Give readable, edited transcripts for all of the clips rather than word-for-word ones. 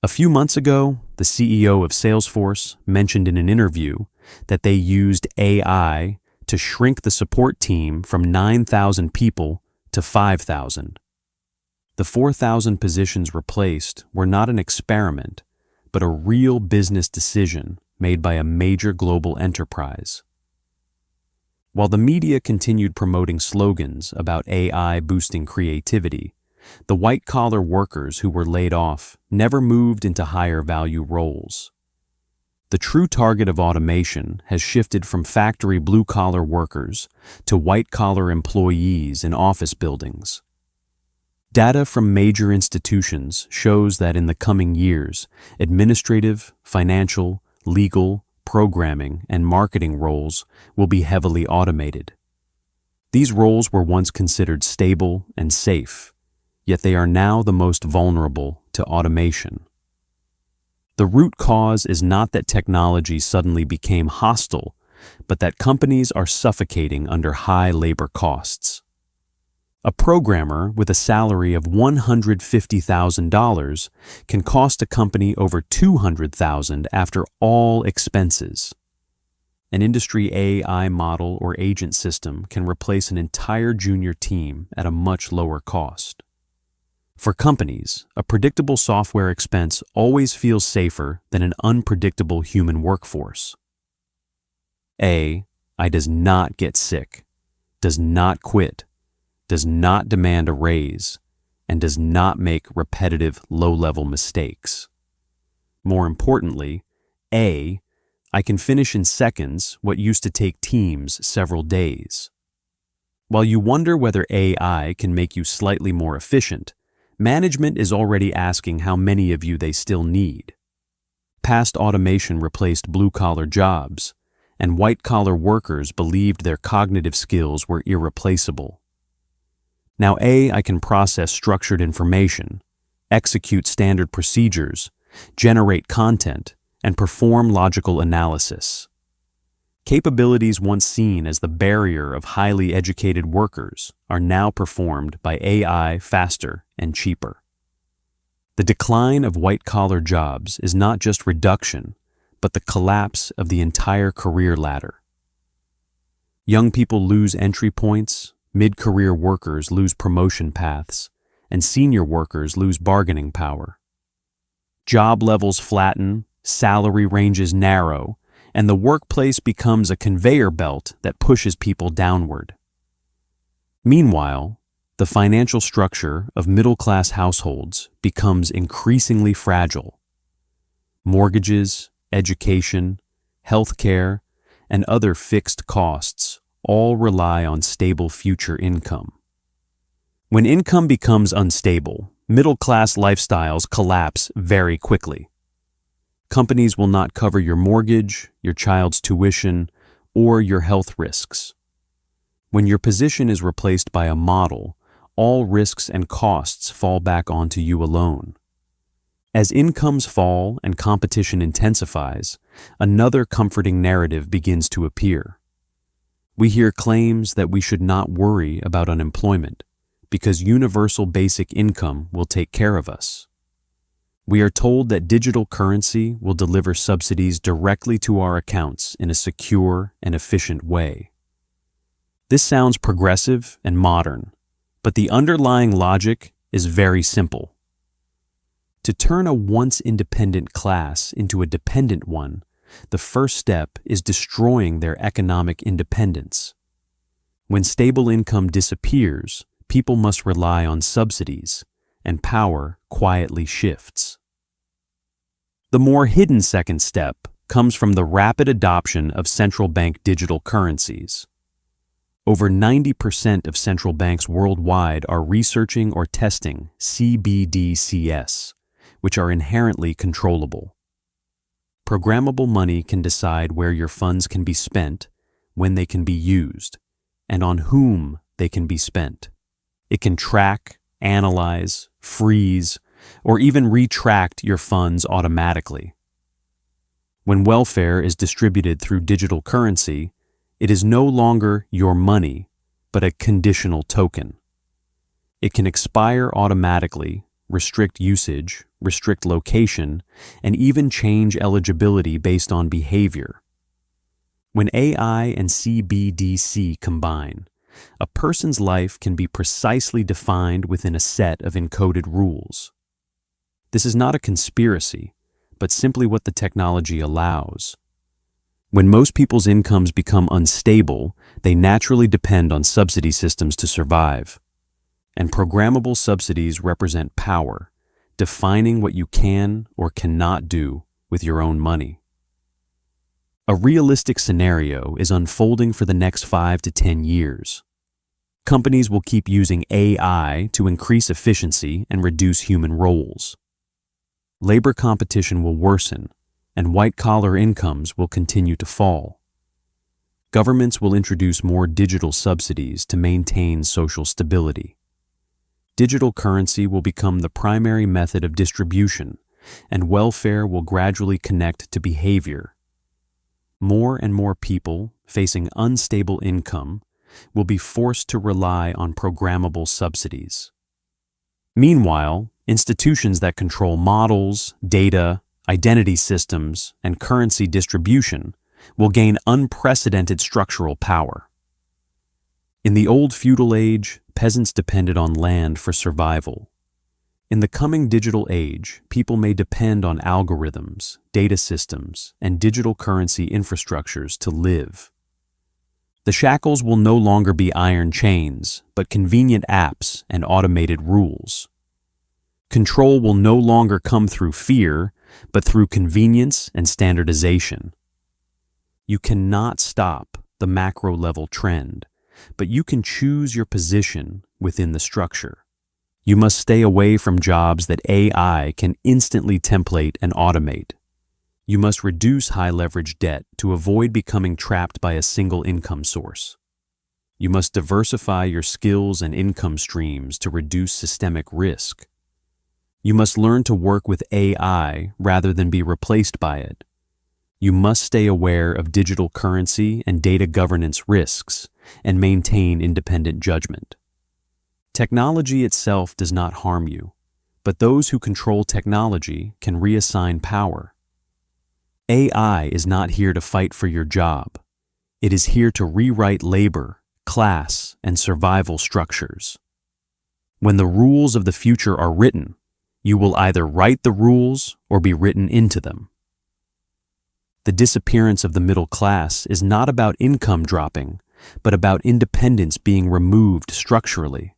A few months ago, the CEO of Salesforce mentioned in an interview that they used AI to shrink the support team from 9,000 people to 5,000. The 4,000 positions replaced were not an experiment, but a real business decision made by a major global enterprise. While the media continued promoting slogans about AI boosting creativity, the white-collar workers who were laid off never moved into higher-value roles. The true target of automation has shifted from factory blue-collar workers to white-collar employees in office buildings. Data from major institutions shows that in the coming years, administrative, financial, legal, programming, and marketing roles will be heavily automated. These roles were once considered stable and safe, yet they are now the most vulnerable to automation. The root cause is not that technology suddenly became hostile, but that companies are suffocating under high labor costs. A programmer with a salary of $150,000 can cost a company over $200,000 after all expenses. An industry AI model or agent system can replace an entire junior team at a much lower cost. For companies, a predictable software expense always feels safer than an unpredictable human workforce. AI does not get sick, does not quit, does not demand a raise, and does not make repetitive low-level mistakes. More importantly, I can finish in seconds what used to take teams several days. While you wonder whether AI can make you slightly more efficient, management is already asking how many of you they still need. Past automation replaced blue-collar jobs, and white-collar workers believed their cognitive skills were irreplaceable. Now AI can process structured information, execute standard procedures, generate content, and perform logical analysis. Capabilities once seen as the barrier of highly educated workers are now performed by AI faster and cheaper. The decline of white-collar jobs is not just reduction, but the collapse of the entire career ladder. Young people lose entry points, mid-career workers lose promotion paths, and senior workers lose bargaining power. Job levels flatten, salary ranges narrow, and the workplace becomes a conveyor belt that pushes people downward. Meanwhile, the financial structure of middle-class households becomes increasingly fragile. Mortgages, education, healthcare, and other fixed costs all rely on stable future income. When income becomes unstable, middle-class lifestyles collapse very quickly. Companies will not cover your mortgage, your child's tuition, or your health risks. When your position is replaced by a model, all risks and costs fall back onto you alone. As incomes fall and competition intensifies, another comforting narrative begins to appear. We hear claims that we should not worry about unemployment because universal basic income will take care of us. We are told that digital currency will deliver subsidies directly to our accounts in a secure and efficient way. This sounds progressive and modern, but the underlying logic is very simple. To turn a once independent class into a dependent one, the first step is destroying their economic independence. When stable income disappears, people must rely on subsidies, and power quietly shifts. The more hidden second step comes from the rapid adoption of central bank digital currencies. Over 90% of central banks worldwide are researching or testing CBDCs, which are inherently controllable. Programmable money can decide where your funds can be spent, when they can be used, and on whom they can be spent. It can track, analyze, freeze, or even retract your funds automatically. When welfare is distributed through digital currency, it is no longer your money, but a conditional token. It can expire automatically, restrict usage, restrict location, and even change eligibility based on behavior. When AI and CBDC combine, a person's life can be precisely defined within a set of encoded rules. This is not a conspiracy, but simply what the technology allows. When most people's incomes become unstable, they naturally depend on subsidy systems to survive. And programmable subsidies represent power, defining what you can or cannot do with your own money. A realistic scenario is unfolding for the next 5 to 10 years. Companies will keep using AI to increase efficiency and reduce human roles. Labor competition will worsen, and white-collar incomes will continue to fall. Governments will introduce more digital subsidies to maintain social stability. Digital currency will become the primary method of distribution, and welfare will gradually connect to behavior. More and more people facing unstable income will be forced to rely on programmable subsidies. Meanwhile, institutions that control models, data, identity systems, and currency distribution will gain unprecedented structural power. In the old feudal age, peasants depended on land for survival. In the coming digital age, people may depend on algorithms, data systems, and digital currency infrastructures to live. The shackles will no longer be iron chains, but convenient apps and automated rules. Control will no longer come through fear, but through convenience and standardization. You cannot stop the macro-level trend, but you can choose your position within the structure. You must stay away from jobs that AI can instantly template and automate. You must reduce high-leverage debt to avoid becoming trapped by a single income source. You must diversify your skills and income streams to reduce systemic risk. You must learn to work with AI rather than be replaced by it. You must stay aware of digital currency and data governance risks and maintain independent judgment. Technology itself does not harm you, but those who control technology can reassign power. AI is not here to fight for your job. It is here to rewrite labor, class, and survival structures. When the rules of the future are written, you will either write the rules or be written into them. The disappearance of the middle class is not about income dropping, but about independence being removed structurally.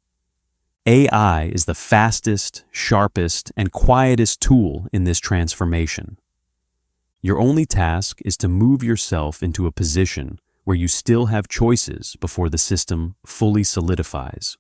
AI is the fastest, sharpest, and quietest tool in this transformation. Your only task is to move yourself into a position where you still have choices before the system fully solidifies.